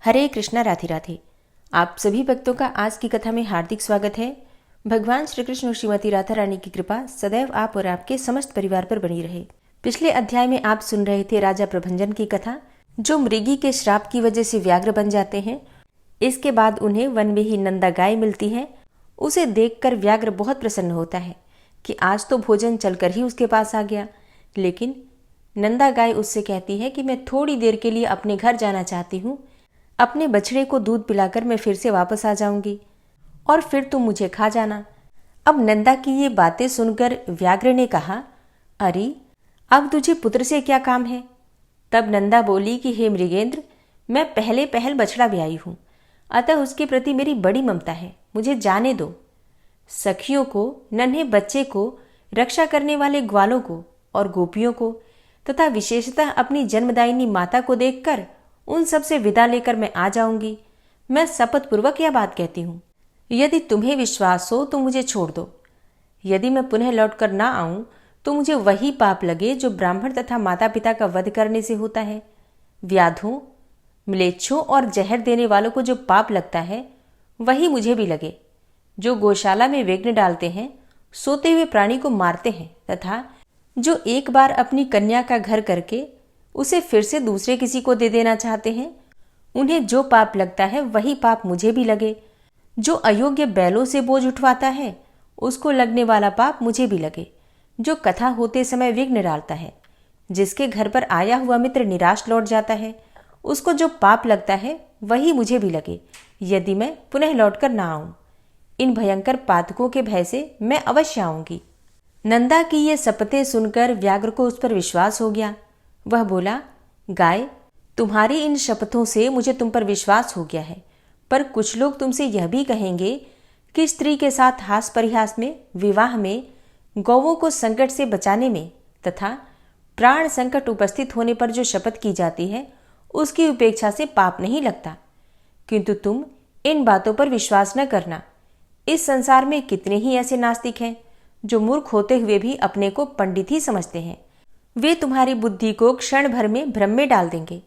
हरे कृष्णा, राधे राधे। आप सभी भक्तों का आज की कथा में हार्दिक स्वागत है। भगवान श्री कृष्ण और श्रीमती राधा रानी की कृपा सदैव आप और आपके समस्त परिवार पर बनी रहे। पिछले अध्याय में आप सुन रहे थे राजा प्रभंजन की कथा, जो मृगी के श्राप की वजह से व्याघ्र बन जाते हैं। इसके बाद उन्हें वन में ही नंदा गाय मिलती है। उसे देखकर व्याघ्र बहुत प्रसन्न होता है कि आज तो भोजन चलकर ही उसके पास आ गया। लेकिन नंदा गाय उससे कहती है कि मैं थोड़ी देर के लिए अपने घर जाना चाहती हूँ। अपने बछड़े को दूध पिलाकर मैं फिर से वापस आ जाऊंगी और फिर तुम मुझे खा जाना। अब नंदा की ये बातें सुनकर व्याघ्र ने कहा, अरे अब तुझे पुत्र से क्या काम है। तब नंदा बोली कि हे मृगेंद्र, मैं पहले पहल बछड़ा ब्याई हूँ, अतः उसके प्रति मेरी बड़ी ममता है, मुझे जाने दो। सखियों को, नन्हे बच्चे को, रक्षा करने वाले ग्वालों को और गोपियों को तथा विशेषतः अपनी जन्मदायिनी माता को देखकर उन सब से विदा लेकर मैं आ जाऊंगी। मैं शपथ पूर्वक यह बात कहती हूँ। यदि तुम्हें विश्वास हो तो मुझे छोड़ दो। यदि मैं पुनः लौटकर ना आऊं तो मुझे वही पाप लगे जो ब्राह्मण तथा माता पिता का वध करने से होता है। व्याधों, म्लेच्छों और जहर देने वालों को जो पाप लगता है वही मुझे भी लगे। जो गौशाला में विघ्न डालते हैं, सोते हुए प्राणी को मारते हैं तथा जो एक बार अपनी कन्या का घर करके उसे फिर से दूसरे किसी को दे देना चाहते हैं, उन्हें जो पाप लगता है वही पाप मुझे भी लगे। जो अयोग्य बैलों से बोझ उठवाता है, उसको लगने वाला पाप मुझे भी लगे। जो कथा होते समय विघ्न डालता है, जिसके घर पर आया हुआ मित्र निराश लौट जाता है, उसको जो पाप लगता है वही मुझे भी लगे, यदि मैं पुनः लौटकर ना आऊं। इन भयंकर पातकों के भय से मैं अवश्य आऊंगी। नंदा की ये शपथें सुनकर व्याघ्र को उस पर विश्वास हो गया। वह बोला, गाय, तुम्हारी इन शपथों से मुझे तुम पर विश्वास हो गया है, पर कुछ लोग तुमसे यह भी कहेंगे कि स्त्री के साथ हास परिहास में, विवाह में, गौवों को संकट से बचाने में तथा प्राण संकट उपस्थित होने पर जो शपथ की जाती है उसकी उपेक्षा से पाप नहीं लगता। किंतु तुम इन बातों पर विश्वास न करना। इस संसार में कितने ही ऐसे नास्तिक हैं जो मूर्ख होते हुए भी अपने को पंडित ही समझते हैं। वे तुम्हारी बुद्धि को क्षण भर में भ्रम में डाल देंगे।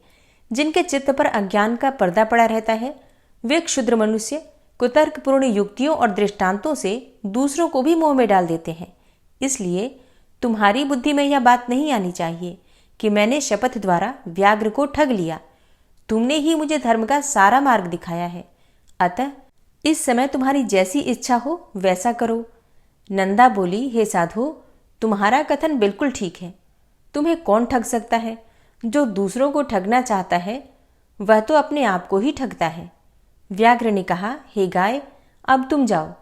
जिनके चित्त पर अज्ञान का पर्दा पड़ा रहता है, वे क्षुद्र मनुष्य कुतर्कपूर्ण युक्तियों और दृष्टांतों से दूसरों को भी मोह में डाल देते हैं। इसलिए तुम्हारी बुद्धि में यह बात नहीं आनी चाहिए कि मैंने शपथ द्वारा व्याघ्र को ठग लिया। तुमने ही मुझे धर्म का सारा मार्ग दिखाया है, अतः इस समय तुम्हारी जैसी इच्छा हो वैसा करो। नंदा बोली, हे साधु, तुम्हारा कथन बिल्कुल ठीक है। तुम्हें कौन ठग सकता है? जो दूसरों को ठगना चाहता है वह तो अपने आप को ही ठगता है। व्याघ्र ने कहा, हे गाय, अब तुम जाओ।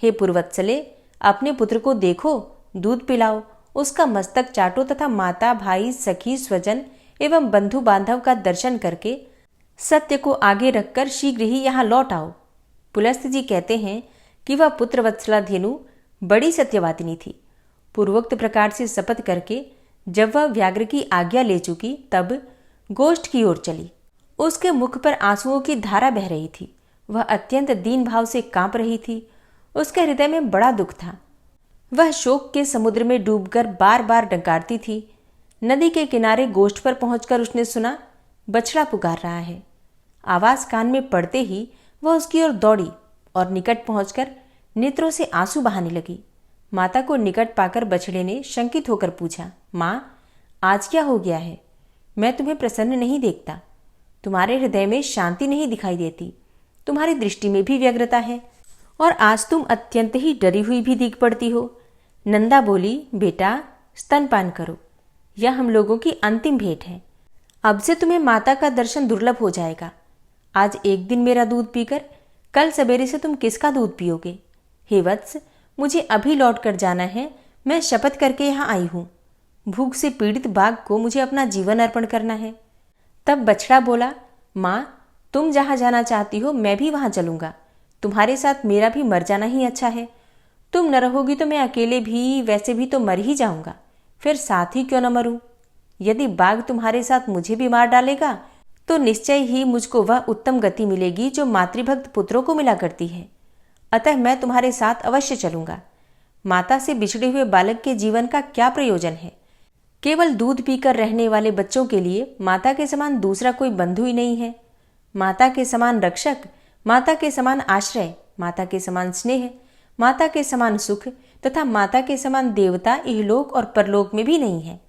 हे पूर्वत्सले, अपने पुत्र को देखो, दूध पिलाओ, उसका मस्तक चाटो तथा माता, भाई, सखी, स्वजन एवं बंधु बांधव का दर्शन करके सत्य को आगे रखकर शीघ्र ही यहाँ लौट आओ। पुलस्त्य जी कहते हैं कि वह पुत्रवत्सला धेनु बड़ी सत्यवादिनी थी। पूर्वोक्त प्रकार से शपथ करके जब वह व्याघ्र की आज्ञा ले चुकी, तब गोष्ठ की ओर चली। उसके मुख पर आंसुओं की धारा बह रही थी। वह अत्यंत दीन भाव से कांप रही थी। उसके हृदय में बड़ा दुख था। वह शोक के समुद्र में डूबकर बार बार डकारती थी। नदी के किनारे गोष्ठ पर पहुंचकर उसने सुना, बछड़ा पुकार रहा है। आवाज कान में पड़ते ही वह उसकी ओर दौड़ी और निकट पहुंचकर नेत्रों से आंसू बहाने लगी। माता को निकट पाकर बछड़े ने शंकित होकर पूछा, माँ, आज क्या हो गया है? मैं तुम्हें प्रसन्न नहीं देखता। तुम्हारे हृदय में शांति नहीं दिखाई देती। तुम्हारी दृष्टि में भी व्यग्रता है और आज तुम अत्यंत ही डरी हुई भी दिख पड़ती हो। नंदा बोली, बेटा, स्तनपान करो, यह हम लोगों की अंतिम भेंट है। अब से तुम्हें माता का दर्शन दुर्लभ हो जाएगा। आज एक दिन मेरा दूध पीकर कल सवेरे से तुम किसका दूध पियोगे? हे वत्स, मुझे अभी लौट कर जाना है। मैं शपथ करके यहाँ आई हूँ। भूख से पीड़ित बाघ को मुझे अपना जीवन अर्पण करना है। तब बछड़ा बोला, माँ, तुम जहाँ जाना चाहती हो मैं भी वहाँ चलूँगा। तुम्हारे साथ मेरा भी मर जाना ही अच्छा है। तुम न रहोगी तो मैं अकेले भी वैसे भी तो मर ही जाऊँगा, फिर साथ ही क्यों न मरूँ। यदि बाघ तुम्हारे साथ मुझे भी मार डालेगा तो निश्चय ही मुझको वह उत्तम गति मिलेगी जो मातृभक्त पुत्रों को मिला करती है। अतः मैं तुम्हारे साथ अवश्य चलूंगा। माता से बिछड़े हुए बालक के जीवन का क्या प्रयोजन है? केवल दूध पीकर रहने वाले बच्चों के लिए माता के समान दूसरा कोई बंधु ही नहीं है। माता के समान रक्षक, माता के समान आश्रय, माता के समान स्नेह, माता के समान सुख तथा माता के समान देवता इहलोक और परलोक में भी नहीं है।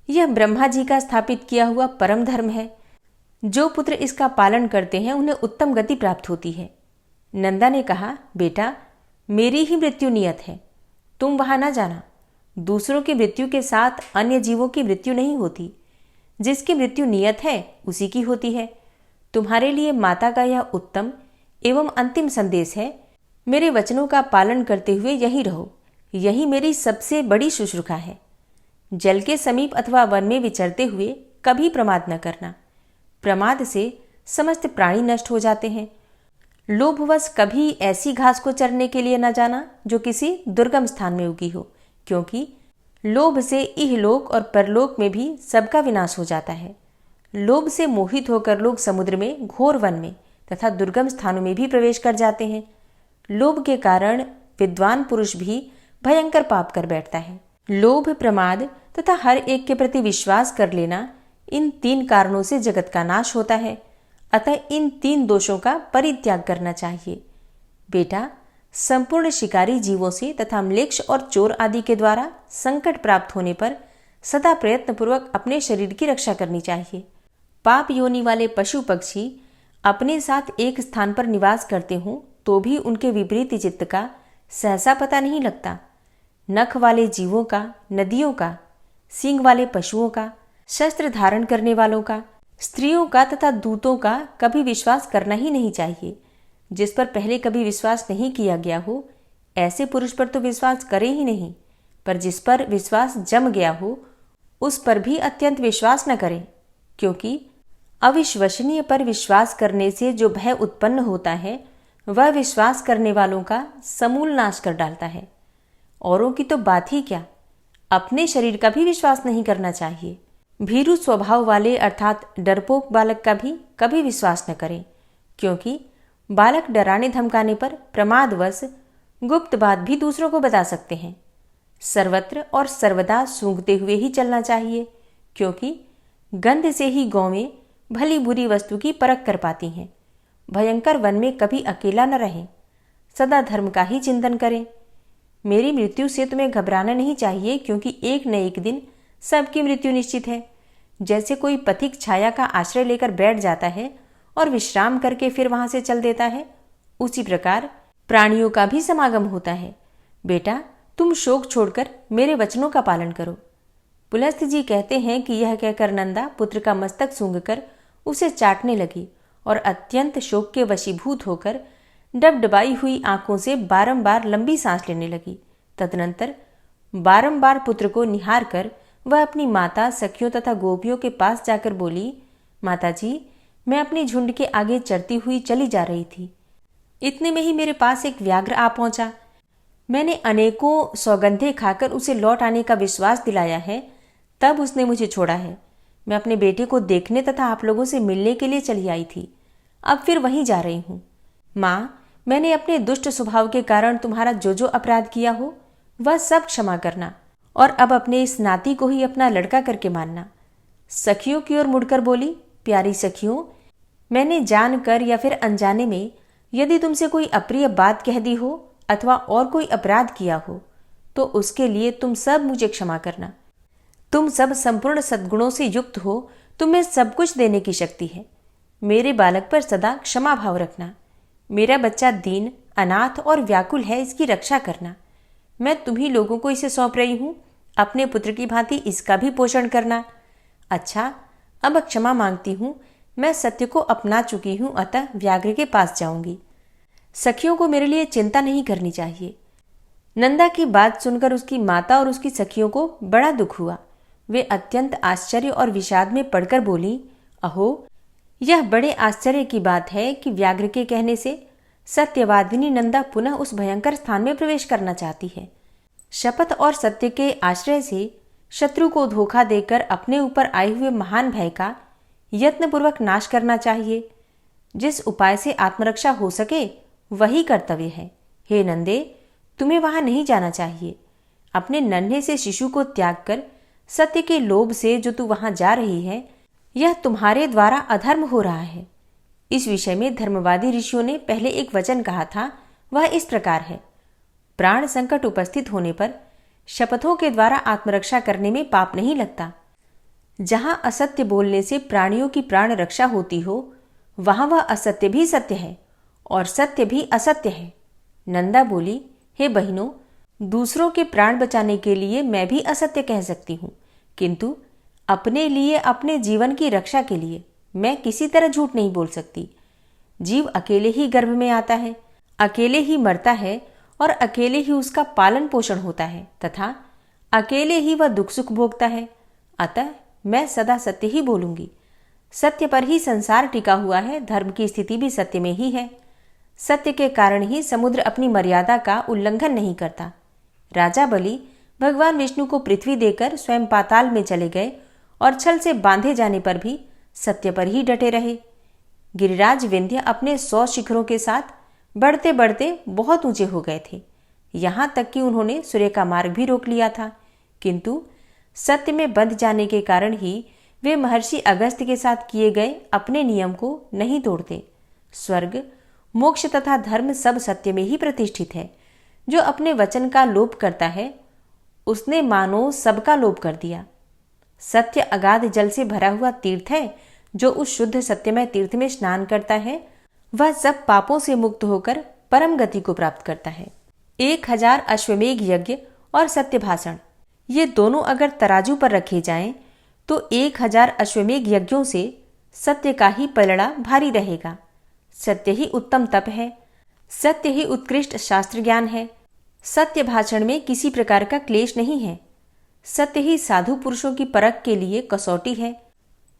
यह ब्रह्मा जी का स्थापित किया हुआ परम धर्म है। जो पुत्र इसका पालन करते हैं उन्हें उत्तम गति प्राप्त होती है। नंदा ने कहा, बेटा, मेरी ही मृत्यु नियत है, तुम वहां ना जाना। दूसरों की मृत्यु के साथ अन्य जीवों की मृत्यु नहीं होती। जिसकी मृत्यु नियत है उसी की होती है। तुम्हारे लिए माता का यह उत्तम एवं अंतिम संदेश है। मेरे वचनों का पालन करते हुए यहीं रहो। यही मेरी सबसे बड़ी शुश्रूषा है। जल के समीप अथवा वन में विचरते हुए कभी प्रमाद न करना। प्रमाद से समस्त प्राणी नष्ट हो जाते हैं। लोभवश कभी ऐसी घास को चरने के लिए न जाना जो किसी दुर्गम स्थान में उगी हो, क्योंकि लोभ से इहलोक और परलोक में भी सबका विनाश हो जाता है। लोभ से मोहित होकर लोग समुद्र में, घोर वन में तथा दुर्गम स्थानों में भी प्रवेश कर जाते हैं। लोभ के कारण विद्वान पुरुष भी भयंकर पाप कर बैठता है। लोभ, प्रमाद तथा हर एक के प्रति विश्वास कर लेना, इन 3 कारणों से जगत का नाश होता है। अतः इन 3 दोषों का परित्याग करना चाहिए। बेटा, संपूर्ण शिकारी जीवों से तथा म्लेच्छ और चोर आदि के द्वारा संकट प्राप्त होने पर सदा प्रयत्नपूर्वक अपने शरीर की रक्षा करनी चाहिए। पाप योनि वाले पशु पक्षी अपने साथ एक स्थान पर निवास करते हों तो भी उनके विपरीत चित्त का सहसा पता नहीं लगता। नख वाले जीवों का, नदियों का, सींग वाले पशुओं का, शस्त्र धारण करने वालों का, स्त्रियों का तथा दूतों का कभी विश्वास करना ही नहीं चाहिए। जिस पर पहले कभी विश्वास नहीं किया गया हो ऐसे पुरुष पर तो विश्वास करें ही नहीं, पर जिस पर विश्वास जम गया हो उस पर भी अत्यंत विश्वास न करें, क्योंकि अविश्वसनीय पर विश्वास करने से जो भय उत्पन्न होता है वह विश्वास करने वालों का समूल नाश कर डालता है। औरों की तो बात ही क्या, अपने शरीर का भी विश्वास नहीं करना चाहिए। भीरू स्वभाव वाले अर्थात डरपोक बालक का भी कभी विश्वास न करें, क्योंकि बालक डराने धमकाने पर प्रमादवश गुप्त बात भी दूसरों को बता सकते हैं। सर्वत्र और सर्वदा सूंघते हुए ही चलना चाहिए, क्योंकि गंध से ही गौवें भली बुरी वस्तु की परख कर पाती हैं। भयंकर वन में कभी अकेला न रहें, सदा धर्म का ही चिंतन करें। मेरी मृत्यु से तुम्हें घबराना नहीं चाहिए, क्योंकि एक न एक दिन सबकी मृत्यु निश्चित है। जैसे कोई पथिक छाया का आश्रय लेकर बैठ जाता है और विश्राम करके फिर वहां से चल देता है, उसी प्रकार प्राणियों का भी समागम होता है। बेटा, तुम शोक छोड़कर मेरे वचनों का पालन करो। पुलस्त्य जी कहते हैं कि यह कहकर नंदा पुत्र का मस्तक सूंघकर उसे चाटने लगी और अत्यंत शोक के वशीभूत होकर डबडबाई हुई आंखों से बारंबार लंबी सांस लेने लगी। तदनंतर बारंबार पुत्र को निहार कर वह अपनी माता, सखियों तथा गोपियों के पास जाकर बोली, माताजी, मैं अपने झुंड के आगे चढ़ती हुई चली जा रही थी। इतने में ही मेरे पास एक व्याघ्र आ पहुंचा। मैंने अनेकों सौगंधे खाकर उसे लौट आने का विश्वास दिलाया है, तब उसने मुझे छोड़ा है। मैं अपने बेटे को देखने तथा आप लोगों से मिलने के लिए चली आई थी, अब फिर वहीं जा रही हूँ। माँ, मैंने अपने दुष्ट स्वभाव के कारण तुम्हारा जो जो अपराध किया हो वह सब क्षमा करना और अब अपने इस नाती को ही अपना लड़का करके मानना। सखियों की ओर मुड़कर बोली, प्यारी सखियों, मैंने जानकर या फिर अनजाने में यदि तुमसे कोई अप्रिय बात कह दी हो अथवा और कोई अपराध किया हो तो उसके लिए तुम सब मुझे क्षमा करना। तुम सब संपूर्ण सद्गुणों से युक्त हो, तुम्हें सब कुछ देने की शक्ति है। मेरे बालक पर सदा क्षमा भाव रखना। मेरा बच्चा दीन, अनाथ और व्याकुल है, इसकी रक्षा करना। मैं तुम्ही लोगों को इसे सौंप रही हूँ, अपने पुत्र की भांति इसका भी पोषण करना। अच्छा, अब क्षमा मांगती हूँ, मैं सत्य को अपना चुकी हूँ, अतः व्याघ्र के पास जाऊंगी। सखियों को मेरे लिए चिंता नहीं करनी चाहिए। नंदा की बात सुनकर उसकी माता और उसकी सखियों को बड़ा दुख हुआ। वे अत्यंत आश्चर्य और विषाद में पड़कर बोली, अहो, यह बड़े आश्चर्य की बात है कि व्याघ्र के कहने से सत्यवादिनी नंदा पुनः उस भयंकर स्थान में प्रवेश करना चाहती है। शपथ और सत्य के आश्रय से शत्रु को धोखा देकर अपने ऊपर आए हुए महान भय का यत्नपूर्वक नाश करना चाहिए। जिस उपाय से आत्मरक्षा हो सके वही कर्तव्य है। हे नंदे, तुम्हें वहां नहीं जाना चाहिए। अपने नन्हे से शिशु को त्याग कर सत्य के लोभ से जो तू वहां जा रही है, यह तुम्हारे द्वारा अधर्म हो रहा है। इस विषय में धर्मवादी ऋषियों ने पहले एक वचन कहा था, वह इस प्रकार है, प्राण संकट उपस्थित होने पर शपथों के द्वारा आत्मरक्षा करने में पाप नहीं लगता। जहां असत्य बोलने से प्राणियों की प्राण रक्षा होती हो, वहां वह असत्य भी सत्य है और सत्य भी असत्य है। नंदा बोली, हे बहनों, दूसरों के प्राण बचाने के लिए मैं भी असत्य कह सकती हूँ, किंतु अपने लिए, अपने जीवन की रक्षा के लिए मैं किसी तरह झूठ नहीं बोल सकती। जीव अकेले ही गर्भ में आता है, अकेले ही मरता है और अकेले ही उसका पालन पोषण होता है तथा अकेले ही वह दुख सुख भोगता है। अतः मैं सदा सत्य ही बोलूंगी। सत्य पर ही संसार टिका हुआ है, धर्म की स्थिति भी सत्य में ही है। सत्य के कारण ही समुद्र अपनी मर्यादा का उल्लंघन नहीं करता। राजा बलि भगवान विष्णु को पृथ्वी देकर स्वयं पाताल में चले गए और छल से बांधे जाने पर भी सत्य पर ही डटे रहे। गिरिराज विंध्य अपने 100 शिखरों के साथ बढ़ते बढ़ते बहुत ऊंचे हो गए थे, यहां तक कि उन्होंने सूर्य का मार्ग भी रोक लिया था, किंतु सत्य में बंध जाने के कारण ही वे महर्षि अगस्त्य के साथ किए गए अपने नियम को नहीं तोड़ते। स्वर्ग, मोक्ष तथा धर्म सब सत्य में ही प्रतिष्ठित है। जो अपने वचन का लोप करता है, उसने मानो सबका लोप कर दिया। सत्य अगाध जल से भरा हुआ तीर्थ है। जो उस शुद्ध सत्यमय तीर्थ में स्नान करता है, वह सब पापों से मुक्त होकर परम गति को प्राप्त करता है। 1000 अश्वमेघ यज्ञ और सत्य भाषण, ये दोनों अगर तराजू पर रखे जाएं, तो 1000 अश्वमेघ यज्ञों से सत्य का ही पलड़ा भारी रहेगा। सत्य ही उत्तम तप है, सत्य ही उत्कृष्ट शास्त्र ज्ञान है। सत्य भाषण में किसी प्रकार का क्लेश नहीं है। सत्य ही साधु पुरुषों की परख के लिए कसौटी है।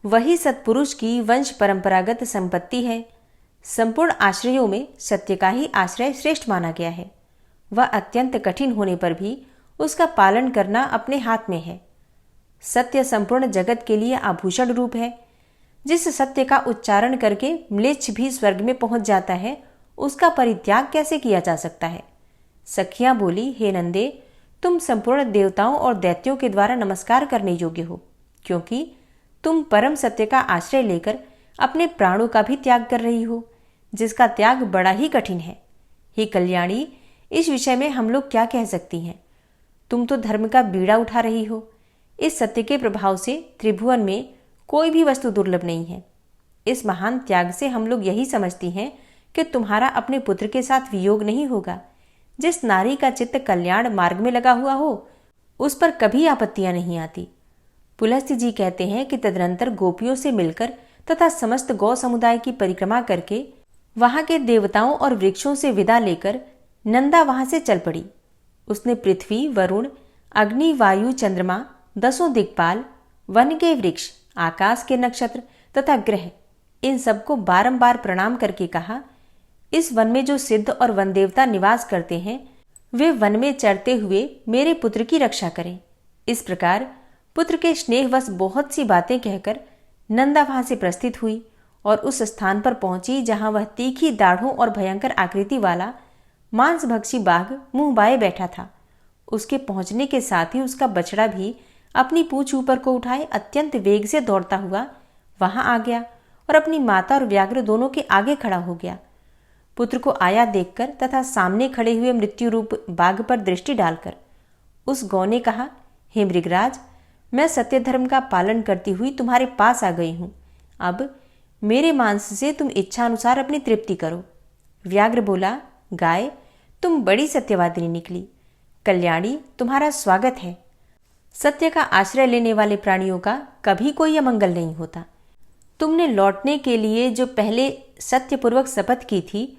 वही सत्पुरुष की वंश परंपरागत संपत्ति है। संपूर्ण आश्रयों में सत्य का ही आश्रय श्रेष्ठ माना गया है। वह अत्यंत कठिन होने पर भी उसका पालन करना अपने हाथ में है। सत्य संपूर्ण जगत के लिए आभूषण रूप है। जिस सत्य का उच्चारण करके म्लेच्छ भी स्वर्ग में पहुंच जाता है, उसका परित्याग कैसे किया जा सकता है। सखियां बोली, हे नंदे, तुम संपूर्ण देवताओं और दैत्यों के द्वारा नमस्कार करने योग्य हो, क्योंकि तुम परम सत्य का आश्रय लेकर अपने प्राणों का भी त्याग कर रही हो, जिसका त्याग बड़ा ही कठिन है। हे कल्याणी, इस विषय में हम लोग क्या कह सकती हैं। तुम तो धर्म का बीड़ा उठा रही हो। इस सत्य के प्रभाव से त्रिभुवन में कोई भी वस्तु दुर्लभ नहीं है। इस महान त्याग से हम लोग यही समझती हैं कि तुम्हारा अपने पुत्र के साथ वियोग नहीं होगा। जिस नारी का चित्त कल्याण मार्ग में लगा हुआ हो, उस पर कभी आपत्तियां नहीं आती। पुलस्त्य जी कहते हैं कि तदनंतर गोपियों से मिलकर तथा समस्त गौ समुदाय की परिक्रमा करके वहां के देवताओं और वृक्षों से विदा लेकर नंदा वहां से चल पड़ी। उसने पृथ्वी, वरुण, अग्नि, वायु, चंद्रमा, 10 दिक्पाल, वन के वृक्ष, आकाश के नक्षत्र तथा ग्रह, इन सबको बारंबार प्रणाम करके कहा, इस वन में जो सिद्ध और वन देवता निवास करते हैं, वे वन में चरते हुए मेरे पुत्र की रक्षा करें। इस प्रकार पुत्र के स्नेहवश बहुत सी बातें कहकर नंदा वहां से प्रस्थित हुई और उस स्थान पर पहुंची जहां वह तीखी दाढ़ों और भयंकर आकृति वाला मांसभक्षी बाघ मुंह बाए बैठा था। उसके पहुंचने के साथ ही उसका बछड़ा भी अपनी पूंछ ऊपर को उठाए अत्यंत वेग से दौड़ता हुआ वहां आ गया और अपनी माता और व्याघ्र दोनों के आगे खड़ा हो गया। पुत्र को आया देखकर तथा सामने खड़े हुए मृत्यु रूप बाघ पर दृष्टि डालकर उस गौ ने कहा, हे मृगराज, मैं सत्य धर्म का पालन करती हुई तुम्हारे पास आ गई हूं। अब मेरे मांस से तुम इच्छा अनुसार अपनी तृप्ति करो। व्याघ्र बोला, गाय, तुम बड़ी सत्यवादिनी निकली। कल्याणी, तुम्हारा स्वागत है। सत्य का आश्रय लेने वाले प्राणियों का कभी कोई अमंगल नहीं होता। तुमने लौटने के लिए जो पहले सत्यपूर्वक शपथ की थी,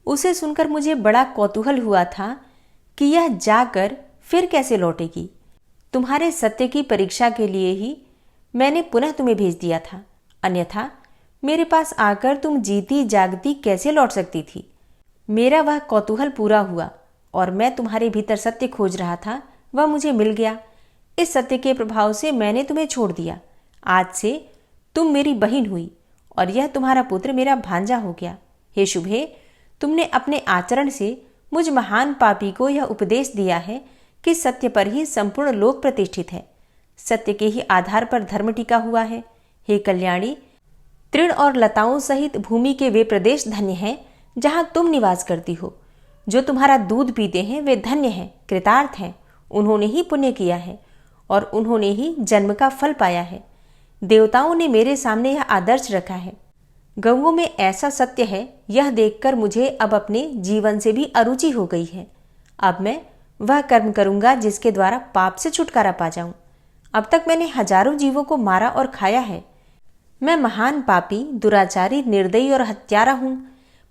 उसे सुनकर मुझे बड़ा कौतूहल हुआ था कि यह जाकर फिर कैसे लौटेगी। तुम्हारे सत्य की परीक्षा के लिए ही मैंने पुनः तुम्हें भेज दिया था, अन्यथा मेरे पास आकर तुम जीती जागती कैसे लौट सकती थी। मेरा वह कौतूहल पूरा हुआ और मैं तुम्हारे भीतर सत्य खोज रहा था, वह मुझे मिल गया। इस सत्य के प्रभाव से मैंने तुम्हें छोड़ दिया। आज से तुम मेरी बहन हुई और यह तुम्हारा पुत्र मेरा भांजा हो गया। हे शुभे, तुमने अपने आचरण से मुझ महान पापी को यह उपदेश दिया है कि सत्य पर ही संपूर्ण लोक प्रतिष्ठित है, सत्य के ही आधार पर धर्म टिका हुआ है। हे कल्याणी, तृण और लताओं सहित भूमि के वे प्रदेश धन्य हैं जहां तुम निवास करती हो। जो तुम्हारा दूध पीते हैं वे धन्य हैं, कृतार्थ हैं। उन्होंने ही पुण्य किया है और उन्होंने ही जन्म का फल पाया है। देवताओं ने मेरे सामने यह आदर्श रखा है। गौओं में ऐसा सत्य है, यह देखकर मुझे अब अपने जीवन से भी अरुचि हो गई है। अब मैं वह कर्म करूंगा जिसके द्वारा पाप से छुटकारा पा जाऊं। अब तक मैंने हजारों जीवों को मारा और खाया है। मैं महान पापी, दुराचारी, निर्दयी और हत्यारा हूं।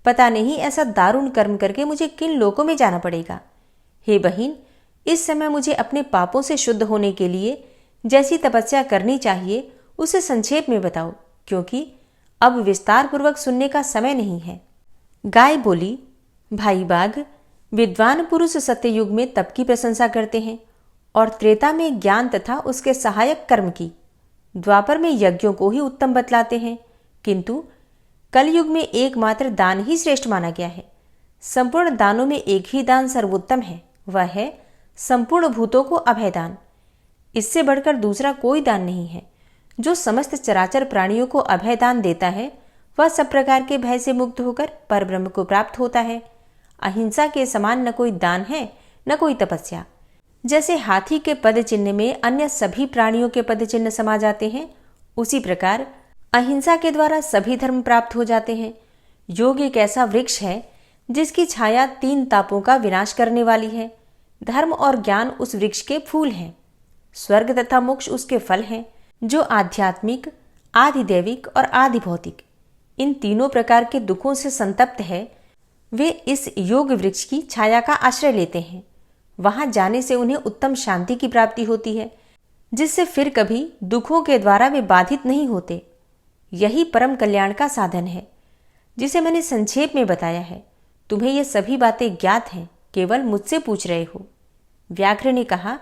पता नहीं ऐसा दारुण कर्म करके मुझे किन लोकों में जाना पड़ेगा। हे बहिन, इस समय मुझे अपने पापों से शुद्ध होने के लिए जैसी तपस्या करनी चाहिए उसे संक्षेप में बताओ, क्योंकि अब विस्तार पूर्वक सुनने का समय नहीं है। गाय बोली, भाई बाघ, विद्वान पुरुष सत्ययुग में तप की प्रशंसा करते हैं और त्रेता में ज्ञान तथा उसके सहायक कर्म की, द्वापर में यज्ञों को ही उत्तम बतलाते हैं, किंतु कलयुग में एकमात्र दान ही श्रेष्ठ माना गया है। संपूर्ण दानों में एक ही दान सर्वोत्तम है, वह है संपूर्ण भूतों को अभय दान। इससे बढ़कर दूसरा कोई दान नहीं है। जो समस्त चराचर प्राणियों को अभय दान देता है वह सब प्रकार के भय से मुक्त होकर परब्रह्म को प्राप्त होता है। अहिंसा के समान न कोई दान है न कोई तपस्या। जैसे हाथी के पद चिन्ह में अन्य सभी प्राणियों के पद चिन्ह समा जाते हैं, उसी प्रकार अहिंसा के द्वारा सभी धर्म प्राप्त हो जाते हैं। योग एक ऐसा वृक्ष है जिसकी छाया 3 तापों का विनाश करने वाली है। धर्म और ज्ञान उस वृक्ष के फूल हैं, स्वर्ग तथा मोक्ष उसके फल हैं। जो आध्यात्मिक, आधिदैविक और आधि भौतिक इन तीनों प्रकार के दुखों से संतप्त है, वे इस योग वृक्ष की छाया का आश्रय लेते हैं। वहां जाने से उन्हें उत्तम शांति की प्राप्ति होती है, जिससे फिर कभी दुखों के द्वारा वे बाधित नहीं होते। यही परम कल्याण का साधन है, जिसे मैंने संक्षेप में बताया है। तुम्हें ये सभी बातें ज्ञात हैं, केवल मुझसे पूछ रहे हो। व्याघ्र ने कहा,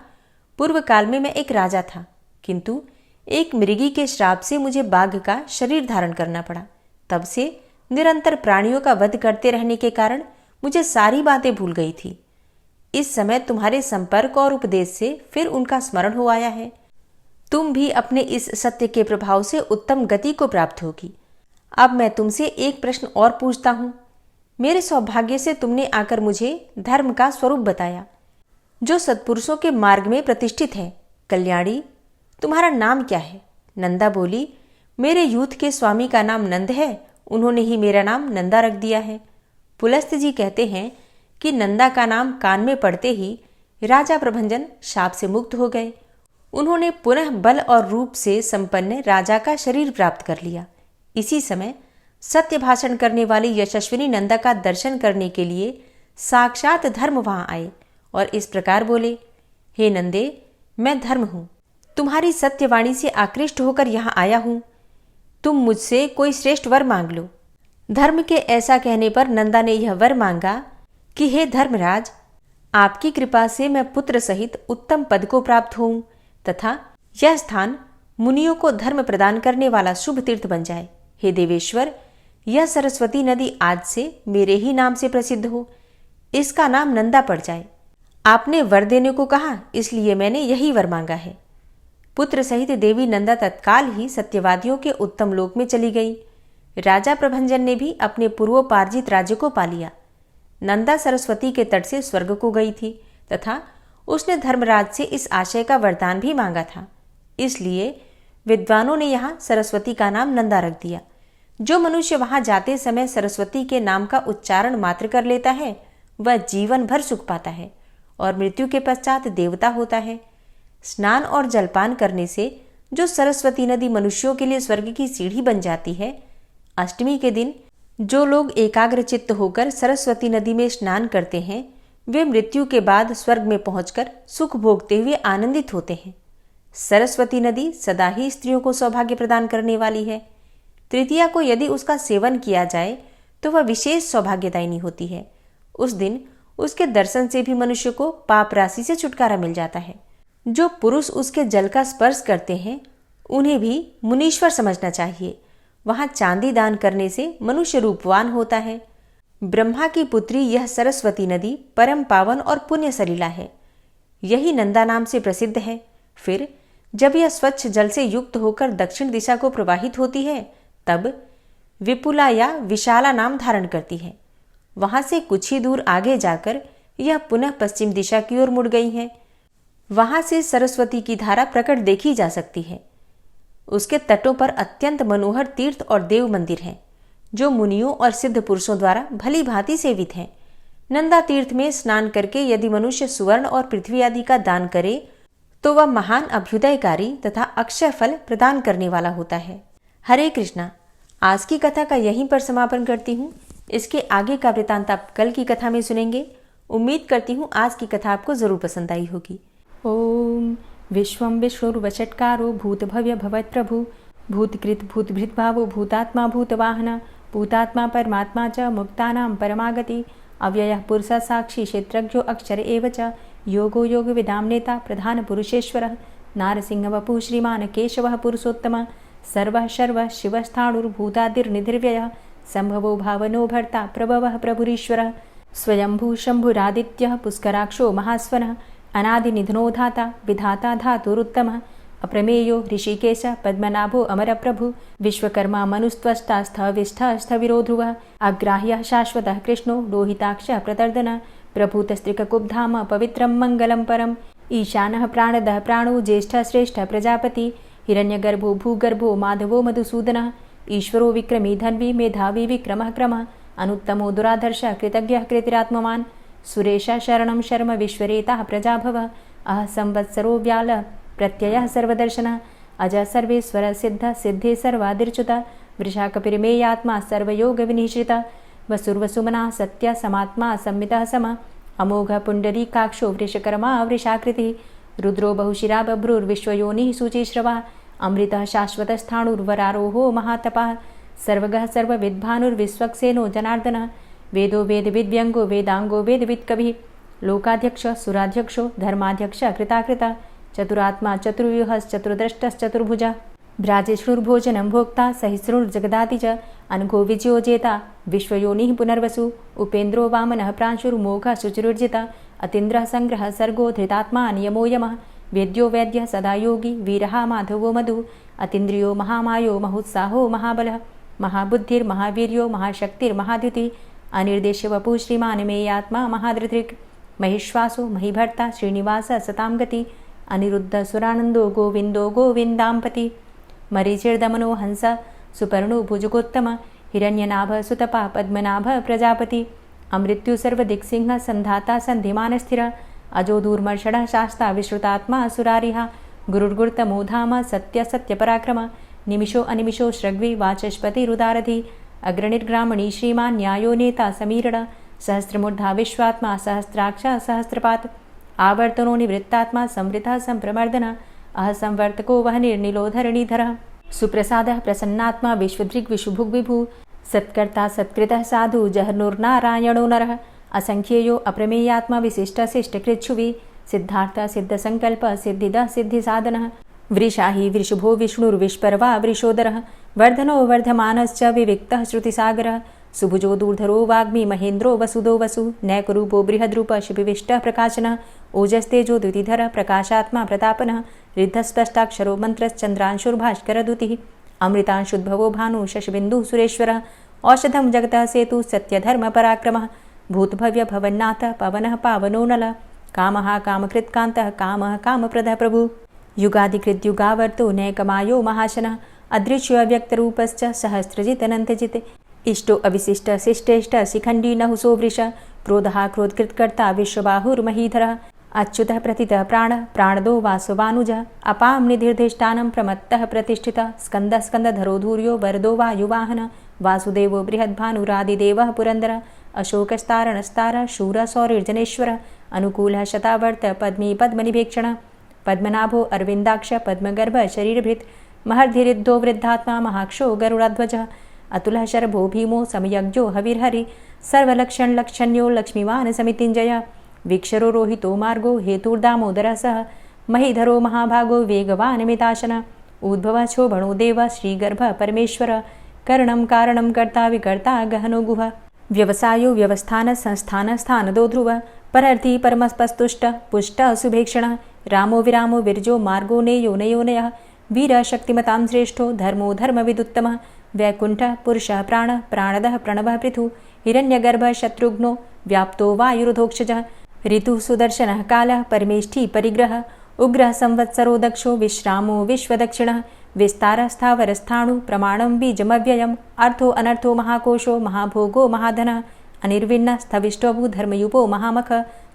पूर्व काल में मैं एक राजा था, किंतु एक मृगी के श्राप से मुझे बाघ का शरीर धारण करना पड़ा। तब से निरंतर प्राणियों का वध करते रहने के कारण मुझे सारी बातें भूल गई थी। इस समय तुम्हारे संपर्क और उपदेश से फिर उनका स्मरण हो आया है। तुम भी अपने इस सत्य के प्रभाव से उत्तम गति को प्राप्त होगी। अब मैं तुमसे एक प्रश्न और पूछता हूं। मेरे सौभाग्य से तुमने आकर मुझे धर्म का स्वरूप बताया, जो सत्पुरुषों के मार्ग में प्रतिष्ठित है। कल्याणी, तुम्हारा नाम क्या है? नंदा बोली, मेरे यूथ के स्वामी का नाम नंद है, उन्होंने ही मेरा नाम नंदा रख दिया है। पुलस्त जी कहते हैं कि नंदा का नाम कान में पड़ते ही राजा प्रभंजन शाप से मुक्त हो गए। उन्होंने पुनः बल और रूप से संपन्न राजा का शरीर प्राप्त कर लिया। इसी समय सत्य भाषण करने वाली यशस्विनी नंदा का दर्शन करने के लिए साक्षात धर्म वहां आए और इस प्रकार बोले, हे नंदे, मैं धर्म हूं, तुम्हारी सत्यवाणी से आकृष्ट होकर यहां आया हूं। तुम मुझसे कोई श्रेष्ठ वर मांग लो। धर्म के ऐसा कहने पर नंदा ने यह वर मांगा कि हे धर्मराज, आपकी कृपा से मैं पुत्र सहित उत्तम पद को प्राप्त होऊं तथा यह स्थान मुनियों को धर्म प्रदान करने वाला शुभ तीर्थ बन जाए। हे देवेश्वर, यह सरस्वती नदी आज से मेरे ही नाम से प्रसिद्ध हो, इसका नाम नंदा पड़ जाए। आपने वर देने को कहा, इसलिए मैंने यही वर मांगा है। पुत्र सहित देवी नंदा तत्काल ही सत्यवादियों के उत्तम लोक में चली गई। राजा प्रभंजन ने भी अपने पूर्वोपार्जित राज्य को पा लिया। नंदा सरस्वती के तट से स्वर्ग को गई थी तथा उसने धर्मराज से इस आशय का वरदान भी मांगा था। इसलिए विद्वानों ने यहाँ सरस्वती का नाम नंदा रख दिया। जो मनुष्य वहां जाते समय सरस्वती के नाम का उच्चारण मात्र कर लेता है वह जीवन भर सुख पाता है और मृत्यु के पश्चात देवता होता है। स्नान और जलपान करने से जो सरस्वती नदी मनुष्यों के लिए स्वर्ग की सीढ़ी बन जाती है, अष्टमी के दिन जो लोग एकाग्र चित्त होकर सरस्वती नदी में स्नान करते हैं वे मृत्यु के बाद स्वर्ग में पहुंचकर सुख भोगते हुए आनंदित होते हैं। सरस्वती नदी सदा ही स्त्रियों को सौभाग्य प्रदान करने वाली है। तृतीया को यदि उसका सेवन किया जाए तो वह विशेष सौभाग्यदायिनी होती है। उस दिन उसके दर्शन से भी मनुष्य को पाप राशि से छुटकारा मिल जाता है। जो पुरुष उसके जल का स्पर्श करते हैं उन्हें भी मुनीश्वर समझना चाहिए। वहां चांदी दान करने से मनुष्य रूपवान होता है। ब्रह्मा की पुत्री यह सरस्वती नदी परम पावन और पुण्य सलीला है। यही नंदा नाम से प्रसिद्ध है। फिर जब यह स्वच्छ जल से युक्त होकर दक्षिण दिशा को प्रवाहित होती है तब विपुला या विशाला नाम धारण करती है। वहां से कुछ ही दूर आगे जाकर यह पुनः पश्चिम दिशा की ओर मुड़ गई है। वहां से सरस्वती की धारा प्रकट देखी जा सकती है। उसके तटों पर अत्यंत मनोहर तीर्थ और देव मंदिर हैं, जो मुनियों और सिद्ध पुरुषों द्वारा भली भांति सेवित हैं। नंदा तीर्थ में स्नान करके यदि मनुष्य सुवर्ण और पृथ्वी आदि का दान करे तो वह महान अभ्युदयकारी तथा अक्षय फल प्रदान करने वाला होता है। हरे कृष्णा। आज की कथा का यहीं पर समापन करती हूँ। इसके आगे का वृतांत आप कल की कथा में सुनेंगे। उम्मीद करती हूँ आज की कथा आपको जरूर पसंद आई होगी। ओम विश्वं विष्णुर्वषट्कारो भूतभव्य भवत्प्रभु भूतकृत भूतभृत भावो भूतात्मा भूतवाहन भूतात्मा परमात्मा च मुक्तानां परमागति अव्ययः पुरुषः साक्षी क्षेत्रज्ञो अक्षर एव च योगो योगविदां नेता प्रधान पुरुषेश्वरः नारसिंहवपुः श्रीमान् केशवः पुरुषोत्तमः सर्वः शर्वः शिवस्थाणुर्भूतादिर्निधिर्व्ययः संभवो भावनो भर्ता प्रभवः प्रभुरीश्वरः स्वयंभू शंभुरादित्यः पुष्कराक्षो महास्वनः अनादिनिधनो धाता विधाता धातुरुत्तमः अप्रमेयो ऋषिकेश पद्मनाभो अमरप्रभु विश्वकर्मा मनुस्त्वष्टा स्थविष्ठः स्थविरो ध्रुवः अग्राह्यः शाश्वतः कृष्णो लोहिताक्षः प्रतर्दनः प्रभूतस्त्रिककुब्धाम पवित्रं मङ्गलं परम् ईशानः प्राणदः प्राणो ज्येष्ठः श्रेष्ठः प्रजापति हिरण्यगर्भो भूगर्भो माधवो मधुसूदनः ईश्वरो विक्रमी धन्वी मेधावी विक्रमः क्रमः अनुत्तमो दुराधर्षः कृतज्ञः कृतिरात्मवान् सुरेशः शरणं शर्म विश्वरेताः प्रजाभवः अह संवत्सरो व्याल प्रत्ययः सर्वदर्शनः अजः सर्वेश्वर सिद्ध सिद्धे सर्वादिर्च्युतः वृषाकपिर्मेयात्मा सर्वयोगविनिश्रितः वसुर्वसुमनः सत्य समात्मा संमितः समः अमोघ पुण्डरीकाक्षो वृषकर्मा वृषाकृतिः रुद्रो बहुशिरा बभ्रुर्विश्वयोनिः शुचिश्रवः अमृतः शाश्वतस्थाणुर्वरारोहो महातपः सर्वगः सर्वविद्भानुर्विश्वक्सेनो जनार्दनः वेदो वेदविद्व्यङ्गो वेदाङ्गो वेदवित्कविः लोकाध्यक्ष सुराध्यक्षो धर्माध्यक्ष कृताकृता चतुरात्मा चतुर्व्यूहश्चतुर्द्रष्टश्चतुर्भुजा भ्राजिष्णुर्भोजनं भोक्ता सहिष्णुर्जगदाति च अनघो विजयो जेता विश्वयोनिः पुनर्वसु उपेन्द्रो वामनः प्रांशुर्मोघः शुचिरुर्जिता अतीन्द्रः संग्रहः सर्गो धृतात्मा नियमो यमः वेद्यो वैद्यः सदा योगी वीरः माधवो मधु अतीन्द्रियो महामायो महोत्साहो महाबलः महाबुद्धिर्महावीर्यो महाशक्तिर्महाद्युतिः अनिर्देश्य वपुः श्रीमान् मेयात्मा महाधृतिर् महिश्वासो महीभर्ता श्रीनिवास सतां गति अनिरुद्ध सुरानन्दो गोविन्दो गोविन्दाम्पति मरीचिर्दमनो हंस सुपर्णो भुजगोत्तम हिरण्यनाभ सुतपा पद्मनाभ प्रजापति अमृत्यु सर्वदिक्सिंह संधाता सन्धिमानस्थिर अजो दूर्मर्षणः शास्ता विश्रुतात्मा सुरारिः गुरुर्गुरुतमो धाम सत्य सत्यपराक्रम निमिषो अनिमिषो श्रग्वी वाचस्पतिरुदारधि अग्रणिर्ग्रामणी श्रीमान् न्यायो नेता समीरण सहस्रमूर्धा विश्वात्मा सहस्राक्ष सहस्रपात आवर्तनो निवृत्तात्मा संवृतः संप्रमर्दन अह संवर्तको वहनिर्निलोधरणीधरः सुप्रसादः प्रसन्नात्मा विश्वदृग् विशुभुग् विभु सत्कर्ता सत्कृतः साधु जहर्नुर्नारायणो नरः असंख्येयो अप्रमेयात्मा विशिष्टशिष्टकृच्छुवि सिद्धार्थ सिद्धसंकल्प सिद्धिदः सिद्धिसाधनः वृषाहि वृषभो विष्णुर्विष्पर्वा वृषोदरः वर्धनो वर्धमानश्च विविक्तः श्रुतिसागरः सुभुजो दूर्धरो वाग्मी महेन्द्रो वसुदो वसु नैकरूपो बृहद्रूप शिपिविष्टः प्रकाशनः ओजस्तेजो द्युतिधर प्रकाशात्मा प्रतापनः रिद्धस्पष्टाक्षरो मन्त्रश्चन्द्रांशुर्भास्करदुतिः अमृतांशुद्भवो भानु शशबिन्दुः सुरेश्वरः औषधं जगतः सेतु सत्यधर्मपराक्रमः भूतभव्य भवन्नाथ पवनः पावनो नलः कामः कामकृत्कान्तः कामः कामप्रदः प्रभु युगादिकृद्युगावर्तो नैकमायो महाशनः अदृश्यो अव्यक्तरूपश्च सहस्रजितनन्तजित् इष्टो अविशिष्ट शिष्टेष्ट शिखण्डी नहुसो वृष क्रोधः क्रोधकृत्कर्ता विश्वबाहुर्महीधरः अच्युतः प्रतितः प्राणः प्राणदो वासवानुजः अपां निधिर्धिष्ठानं प्रमत्तः प्रतिष्ठितः स्कन्दः स्कन्दधरो धूर्यो वरदो वायुवाहनः वासुदेवो बृहद्भानुरादिदेवः पुरन्दरः अशोकस्तारणस्तारः शूरः सौरिर्जनेश्वरः अनुकूलः शतावर्त पद्मी पद्मनिभीक्षणः पद्मनाभो अरविन्दाक्ष पद्मगर्भ शरीरभृत् महर्धिरिद्धो वृद्धात्मा महाक्षो गरुडाध्वजः अतुलः शरभो भीमो समयज्ञो हविर्हरि सर्वलक्षणलक्षण्यो लक्ष्मीवान् समितिञ्जयः वीक्षरो रोहितो मार्गो हेतुर्दामोदरः सः महीधरो महाभागो वेगवान् मिताशनः उद्भवः शोभणो देवः श्रीगर्भः परमेश्वरः करणं कारणं कर्ता विकर्ता गहनो गुहः व्यवसायो व्यवस्थान संस्थान स्थानदो ध्रुवः परर्थी परमस्पस्तुष्टः पुष्टः सुभेक्षणः रामो विरामो विरजो मार्गो नेयो नयोनयः वीरः शक्तिमतां श्रेष्ठो धर्मो धर्मविदुत्तमः वैकुण्ठः पुरुषः प्राणः प्राणदः प्रणवः पृथु हिरण्यगर्भः शत्रुघ्नो व्याप्तो वायुरुधोक्षजः ऋतुः सुदर्शनः कालः परमेष्ठी परिग्रहः उग्रः संवत्सरो दक्षो विश्रामो विश्वदक्षिणः विस्तारस्थावरस्थाणु प्रमाणं बीजमव्ययम् अर्थो अनर्थो महाकोशो महाभोगो महाधनः अनिर्विण्णः स्थविष्टोऽभूत् धर्मयुपो महामख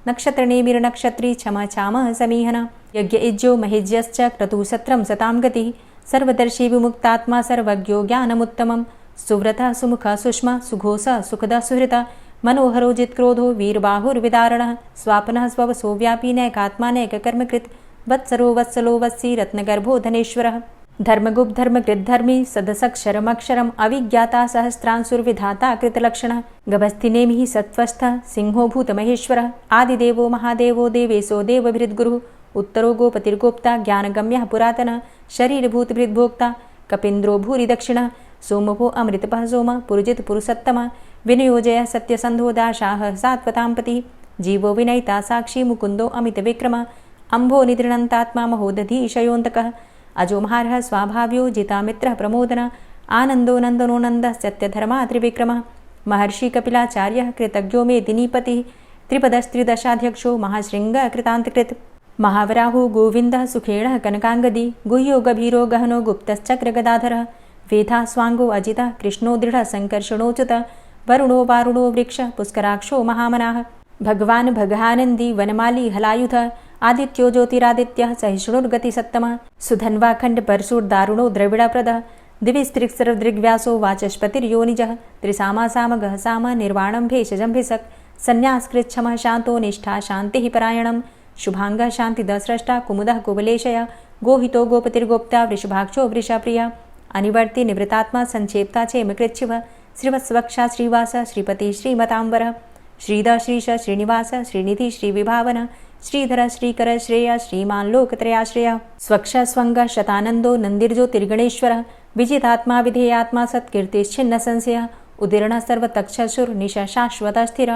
नक्षत्रनेमिर्नक्षत्री क्षमा क्षामः समीहनः यज्ञ इज्यो महेज्यश्च क्रतुः सत्रं सतां गतिः सर्वदर्शी विमुक्तात्मा सर्वज्ञो ज्ञानमुत्तमं सुव्रतः सुमुखः सुष्मा सुघोषः सुखदः सुहृतः मनोहरो जित्क्रोधो वीरबाहुर्विदारणः स्वापनः स्ववसो व्यापी नैकात्मा नैककर्मकृत् वत्सरो वत्सलो वत्सी रत्नगर्भो धनेश्वरः धर्मगुप्त धर्मकृद्धर्मी सदसक्षरमक्षरम् अविज्ञाता सहस्रांसुर्विधाता कृतलक्षणः गभस्तिनेमिः सत्त्वस्थः सिंहो भूतमहेश्वरः आदिदेवो महादेवो देवेशो देवभृद्गुरुः उत्तरो गोपतिर्गोप्ता ज्ञानगम्यः पुरातनः शरीरभूतभृद्भोक्ता कपीन्द्रो भूरि दक्षिणः सोमभो अमृतपः सोमः पुरुजित पुरुषोत्तमः विनियोजयः सत्यसन्धो दाशाः सात्वतां पतिः जीवो विनयिता साक्षी मुकुन्दो अमितविक्रमः अम्भो निदृणन्तात्मा महोदधीशयोऽन्तकः अजोमहारः स्वाभाव्यो जितामित्रः प्रमोदनः आनन्दो नन्दनो नन्दः सत्यधर्मा त्रिविक्रमः महर्षि कपिलाचार्यः कृतज्ञो मेदिनीपतिः त्रिपदस्त्रिदशाध्यक्षो महाशृङ्गः कृतान्तकृत् महावराहो गोविन्दः सुखेणः कनकाङ्गदी गुह्यो गभीरो गहनो गुप्तश्चक्रगदाधरः वेधा स्वाङ्गो अजितः कृष्णो दृढः सङ्कर्षणोच्युतः वरुणो वारुणो वृक्षः पुष्कराक्षो महामनाः भगवान् भगानन्दी वनमाली हलायुधः आदित्यो ज्योतिरादित्यः सहिष्णुर्गतिसत्तमः सुधन्वाखण्ड परशुर्दारुणो द्रविडप्रदः दिविस्त्रिक्सर्वदृग्व्यासो वाचस्पतिर्योनिजः त्रिसामासामगः साम निर्वाणं भेषजम्भिषक् सन्न्यासकृच्छमः शान्तो निष्ठा शान्तिः परायणं शुभाङ्गः शान्तिदस्रष्टा कुमुदः कुवलेशय गोहितो गोपतिर्गोप्ता वृषभाक्षो वृषाप्रियः अनिवर्ति निवृतात्मा संक्षेप्ता चेमकृच्छिवः श्रीवत्सवक्षा श्रीवास श्रीपति श्रीमताम्बरः श्रीधर श्रीश श्रीनिवास श्रीनिधि श्रीविभावन श्रीधर श्रीकर श्रेय श्रीमान् लोकत्रयाश्रय स्वक्ष स्वंग शतानंदो नंदिर्ज्योतिर्गणेश्वर विजितात्मा विधेयात्मा सत्कीर्तिश्छिन्न संशय उदीर्ण सर्वतक्षुर्निश शाश्वत स्थिर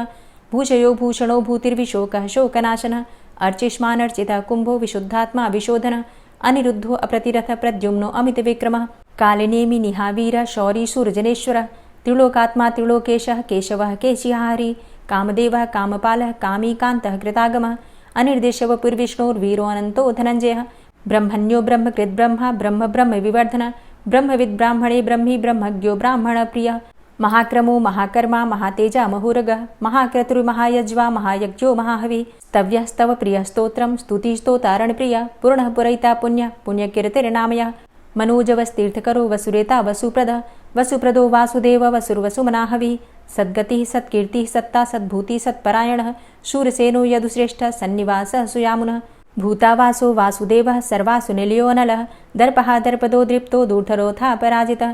भूषयो भूषणो भूतिर्विशोकः शोकनाशन अर्चिष्मानर्चित कुंभो विशुद्धात्मा विशोधन अनिरुद्धो अप्रतिरथ प्रद्युम्नो अमित विक्रमः कालिनेमि निहावीर शौरी सूर्जनेश्वर त्रिलोकात्मा त्रिलोकेशः केशवः केशिहारी कामदेवः कामपालः कामीकान्तः कृतागमः अनिर्देशवपुर्विष्णोर्वीरो अनन्तो धनञ्जयः ब्रह्मण्यो ब्रह्मकृद्ब्रह्मा ब्रह्म ब्रह्म विवर्धन ब्रह्मविद् ब्राह्मणे ब्रह्मी ब्रह्मज्ञो ब्राह्मणप्रियः महाक्रमो महाकर्मा महातेजा महोरगः महाक्रतुर्महायज्वा महायज्ञो महाहवि स्तव्यः स्तव प्रियः स्तोत्रं स्तुतिस्तोतारणप्रियः पूर्णः पुरैता पुण्यः पुण्यकीर्तिर्नामयः मनोजवस्तीर्थकरो वसुरेता वसुप्रदः वसुप्रदो वासुदेव वसुर्वसुमनाहवि सद्गतिः सत्कीर्तिः सत्ता सद्भूतिः सत्परायणः शूरसेनो यदुश्रेष्ठः सन्निवासः सुयामुनः भूतावासो वासुदेवः सर्वासु निलयो नलः दर्पः दर्पदो दृप्तो दूर्धरोथा पराजितः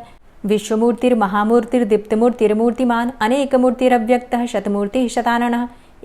विश्वमूर्तिर्महामूर्तिर्दीप्तमूर्तिर्मूर्तिमान् अनेकमूर्तिरव्यक्तः शतमूर्तिः शताननः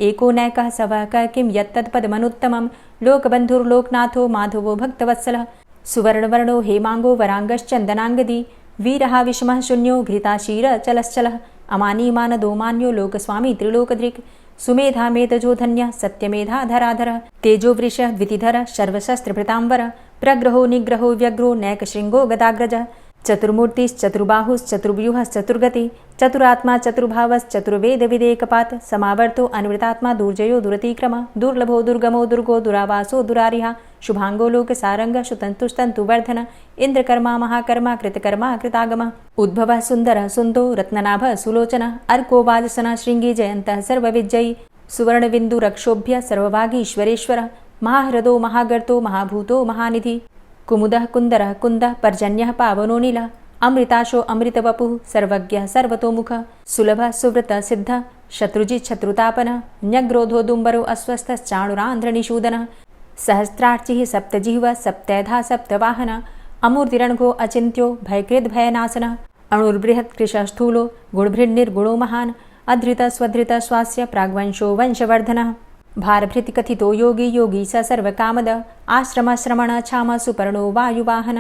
एको नैकः सवः किं यत्तत्पदमनुत्तमं लोकबन्धुर्लोकनाथो माधवो भक्तवत्सलः सुवर्णवर्णो हेमांगो वरांगश्चन्दनांगदी वीरः विषमः शून्यो घृताशीर चलश्चलः अमानीमानदो मान्यो लोकस्वामी त्रिलोकदृक् सुमेधा मेधजो धन्यः सत्यमेधा धराधरः तेजो वृषः द्वितिधरः सर्वशस्त्रभृताम्बर प्रग्रहो निग्रहो व्यग्रो नैकशृङ्गो गदाग्रजः चतुर्मूर्तिश्चतुर्बाहुश्चतुर्व्यूहश्चतुर्गति चतुरात्मा चतुर्भावश्चतुर्वेदविदेकपात् समावर्तो अनिवृतात्मा दुर्जयो दुरतिक्रमः दुर्लभो दुर्गमो दुर्गो दुरावासो दुरारिहा शुभांगो लोकसारंग शुतन्तुस्तन्तुवर्धन इन्द्रकर्मा महाकर्मा कृतकर्मा कृतागमः उद्भवः सुन्दरः सुन्दो रत्ननाभः सुलोचनः अर्को वाजसनः शृङ्गी जयन्तः सर्वविजयी सुवर्णबिन्दुरक्षोभ्य सर्वभागीश्वरेश्वरः महाह्रदो महागर्तो महाभूतो महानिधि कुमुदः कुन्दरः कुन्दः पर्जन्यः पावनो नीलः अमृताशो अमृतवपुः सर्वज्ञः सर्वतोमुखः सुलभः सुव्रतः सिद्धः शत्रुजित् शत्रुतापनः न्यग्रोधो दुम्बरो अस्वस्थश्चाणुरान्ध्रनिषूदनः सहस्रार्चिः सप्तजिह्वः सप्तैधा सप्तवाहनः अमूर्तिरणघो अचिन्त्यो भयकृद्भयनाशनः अणुर्बृहत्कृशस्थूलो गुणभृन्निर्गुणो महान् अधृतः स्वधृतः स्वास्य प्राग्वंशो वंशवर्धनः भारभृतिकथितो योगी योगी स सर्वकामद आश्रमश्रमण क्षाम सुपर्णो वायुवाहन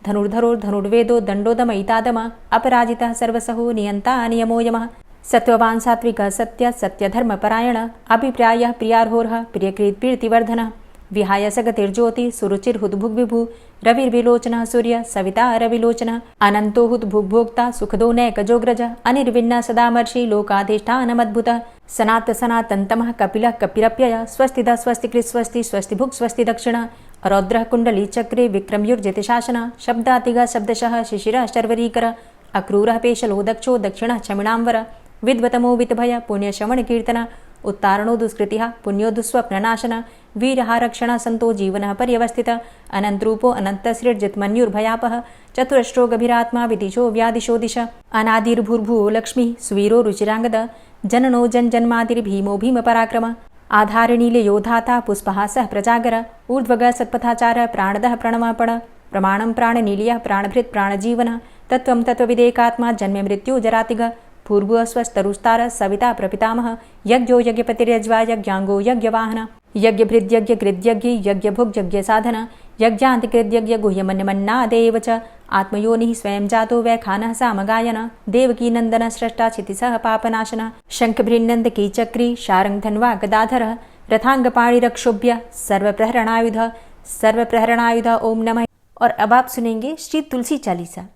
धनुर्धरोर्धनुर्वेदो दण्डोदमयितादम अपराजितः सर्वसहो नियन्ता नियमो यमः सत्त्ववान् सात्विकः सत्य सत्यधर्मपरायण अभिप्रायः प्रियार्होर्ह प्रियकृत् प्रीतिवर्धनः विहाय सगतिर्ज्योति सुरुचिर्हुद्भुग्विभु रविर्विलोचनः सूर्य सविता रविलोचनः अनन्तोहुत भुग्भोक्ता सुखदो नैकजोग्रज अनिर्विण्ण सदामर्षि लोकाधिष्ठानमद्भुत सनात सनातन्तमः कपिलः कपिरप्यय स्वस्तिदा स्वस्तिकृत स्वस्ति स्वस्तिभुक् स्वस्ति दक्षिण रौद्रः कुण्डली चक्रे विक्रमयुर्जित शासन शब्दातिग शब्दशः शिशिरः शर्वरीकर अक्रूरः पेशलो दक्षो दक्षिणः क्षमिणाम्बर विद्वतमो वितभय पुण्यश्रवण कीर्तन उत्तारणो दुष्कृतिः पुण्यो दुःस्वप्ननाशन वीरहारक्षण संतो जीवनः पर्यवस्थित अनन्तरूपो अनन्तसृर्जितमन्युर्भयापः चतुरश्रो गभीरात्मा विदिशो व्यादिशो दिश अनादिर्भूर्भुवो लक्ष्मी सुवीरो रुचिराङ्गद जननो जन्मादिर्भीमो भीमपराक्रम आधारनीलयोधाता पुष्पहासः प्रजागर ऊर्ध्वगः सत्पथाचार प्राणदः प्रणवापण प्रमाणं प्राणनीलयः प्राणभृत् प्राणजीवन तत्त्वं तत्त्वविदेकात्मा जन्म मृत्यु जरातिग पूर्व स्वस्तरुस्तार सविता प्रपितामह यज्ञो यज्ञपतिर्यज्वा यज्ञांगो यज्ञवाहन यज्ञभृद्यज्ञ कृद्यज्ञ यज्ञभुग् यज्ञसाधन यज्ञान्तिकृद्यज्ञ गुह्यमन्यमन्नादेव च आत्मयोनिः स्वयं जातो वैखानः सामगायन देवकी नन्दन स्रष्टा क्षितिसः पापनाशन शङ्खभृन्नन्द कीचक्री शारङ्गधन्वा गदाधर रथांगपाणिरक्षोभ्य सर्वप्रहरणायुध ओम नमः। और अब आप सुनेंगे श्री तुलसी चालीसा।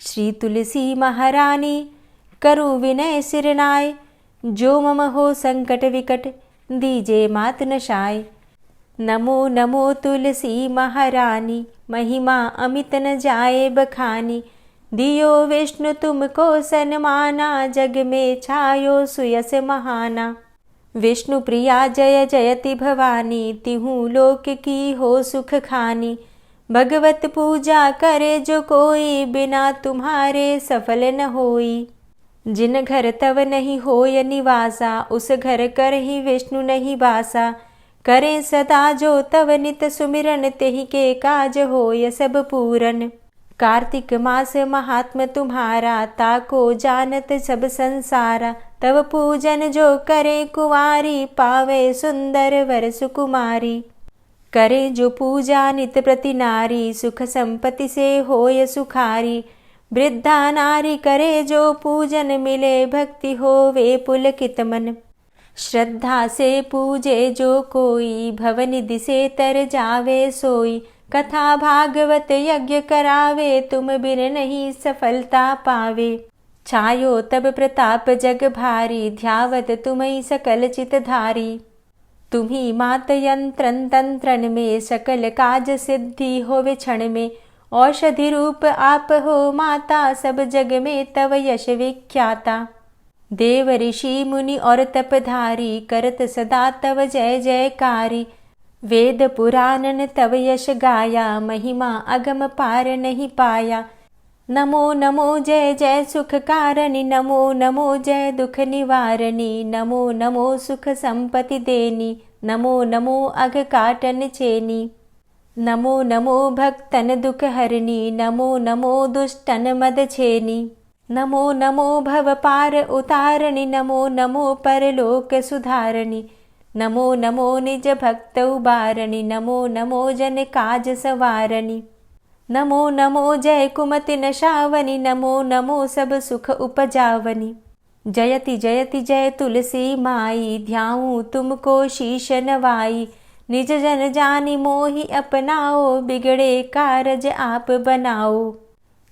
श्री तुलसी महारानी करु विनय सिरनाय, जो मम हो संकट विकट दीजे मात नशाय। नमो नमो तुलसी महारानी, महिमा अमित न जाए बखानी। दियो विष्णु तुमको सन्माना, जग में छायो सुयस महाना। विष्णु प्रिया जय जयति भवानी, तिहु लोक की हो सुख खानी। भगवत पूजा करे जो कोई, बिना तुम्हारे सफल न होई। जिन घर तव नहीं होय निवासा, उस घर कर ही विष्णु नहीं बासा। करें सदा जो तव नित सुमिरन, तेहि के काज होय सब पूरन। कार्तिक मास महात्म तुम्हारा, ताको जानत सब संसारा। तव पूजन जो करे कुंवारी, पावे सुंदर वर सुकुमारी। करे जो पूजा नित प्रति नारी, सुख संपत्ति से होय सुखारी। वृद्धा नारी करे जो पूजन, मिले भक्ति होवे पुलकित मन। श्रद्धा से पूजे जो कोई, भवनिधि से तर जावे सोई। कथा भागवत यज्ञ करावे, तुम बिन नहीं सफलता पावे। छायो तब प्रताप जग भारी, ध्यावत तुम्हि सकल चित धारी। तुम्ही मात यंत्रन तंत्रन में, सकल काज सिद्धि होवे क्षण में। औषधि रूप आप हो माता, सब जग में तव यश विख्याता। देव ऋषि मुनि और तपधारी, करत सदा तव जय जयकारी। वेद पुराणन तव यश गाया, महिमा अगम पार नहीं पाया। नमो नमो जय जय सुख कारणी, नमो नमो जय दुख निवारणी। नमो नमो सुख संपत्ति देनी, नमो नमो अघ काटन छेनी। नमो नमो भक्तन दुख हरणी, नमो नमो दुष्टन मद छेनी। नमो नमो भव पार उतारणी, नमो नमो परलोक सुधारणी। नमो नमो निज भक्त उबारणी, नमो नमो जन काज सवारणी। नमो नमो जय कुमति नशावनी, नमो नमो सब सुख उपजावनी। जयति जयति जय तुलसी माई, ध्याऊं तुमको शीश नवाई। निज जन जानी मोहि अपनाओ, बिगड़े कारज आप बनाओ।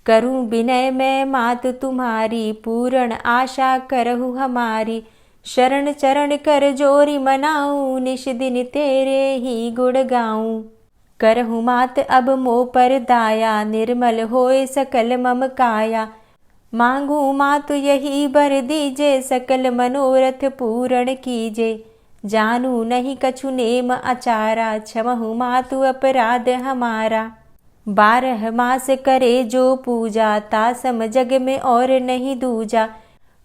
करूं विनय मैं मात तुम्हारी, पूर्ण आशा करहु हमारी। शरण चरण कर जोरी मनाऊं, निश दिन तेरे ही गुण गाऊं। करहु मात अब मोह पर दाया, निर्मल होए सकल मम काया। मांगू मातु यही बर दीजे, सकल मनोरथ पूर्ण कीजे। जानू नहीं कछु नेम आचारा, क्षमहु मातु अपराध हमारा। 12 मास करे जो पूजा, तासम जग में और नहीं दूजा।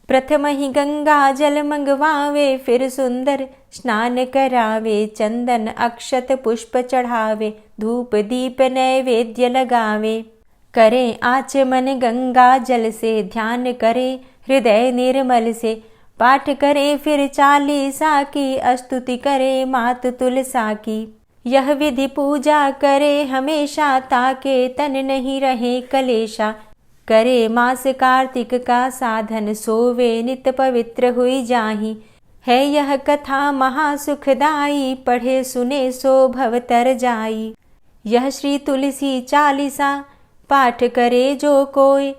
प्रथम ही गंगा जल मंगवावे, फिर सुंदर स्नान करावे। चंदन अक्षत पुष्प चढ़ावे, धूप दीप नैवेद्य लगावे। करें आचमन गंगा जल से, ध्यान करे हृदय निर्मल से। पाठ करे फिर चालीसा की, स्तुति करे मात तुलसा की। यह विधि पूजा करे हमेशा, ताके तन नहीं रहे कलेशा। करे मास कार्तिक का साधन, सोवे नित पवित्र हुई जाहि। है यह कथा महासुखदाई, पढ़े सुने सो भव तर जाई। यह श्री तुलसी चालीसा पाठ करे जो कोय,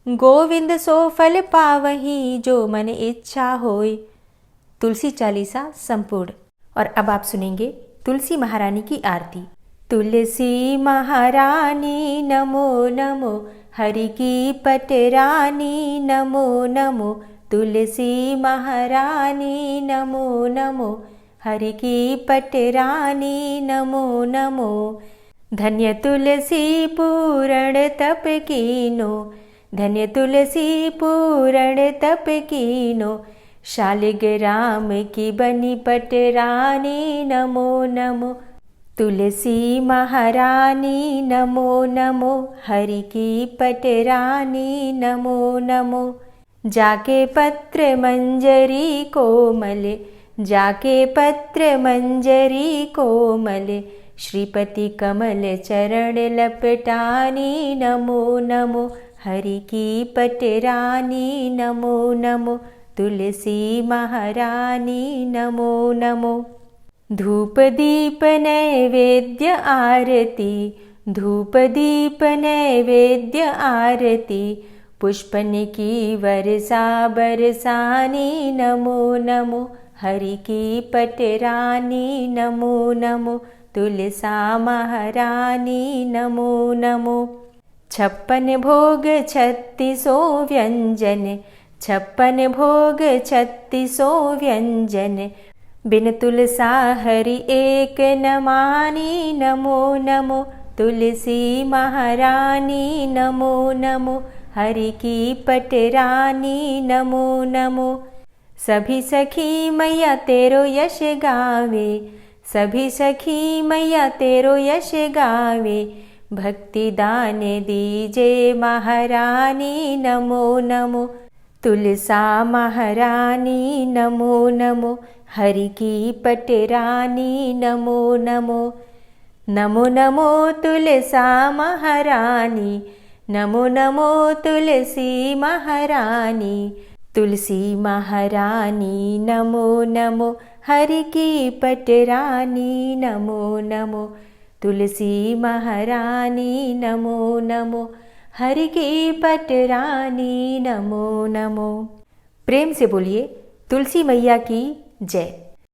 गोविंद सो फल पावही जो मन इच्छा होय। तुलसी चालीसा संपूर्ण। और अब आप सुनेंगे तुलसी महारानी की आरती। तुलसी महारानी नमो नमो, हरि की पटरानी नमो नमो। तुलसी महारानी नमो नमो, हरि की पटरानी नमो नमो। धन्य तुलसी पूर्ण तप कीनो, धन्य तुलसी पूर्ण तप कीनो। शालिग्राम की बनी पटरानी नमो नमो। तुलसी महारानी नमो नमो, हरि की पटरानी नमो नमो। जाके पत्र मंजरी कोमल, जाके पत्र मंजरी कोमल। श्रीपति कमल चरण लपटानी नमो नमो, हरि की पटरानी नमो नमो। तुलसी महारानी नमो नमो। धूप दीप नैवेद्य आरती, धूप दीप नैवेद्य आरती। पुष्पन की वर्षा बरसानी नमो नमो, हरि की पटरानी नमो नमो। तुलसा महारानी नमो नमो। 56 भोग 36 व्यंजन, 56 भोग 36 व्यंजन। बिन तुलसा हरि एक न मानी नमो नमो। तुलसी महारानी नमो नमो, हरि की पटरानी नमो नमो। सभी सखी मैया तेरो यश गावे, सभी सखी मैया तेरो यश गावे। भक्ति दान दीजे महारानी नमो नमो। तुलसा महारानी नमो नमो, हरि की पटरानी नमो नमो। नमो नमो तुलसा महारानी, नमो नमो तुलसी महारानी। तुलसी महारानी नमो नमो, हरि की पटरानी नमो नमो। तुलसी महारानी नमो नमो, हरि की पटरानी नमो नमो। प्रेम से बोलिए तुलसी मैया की जय।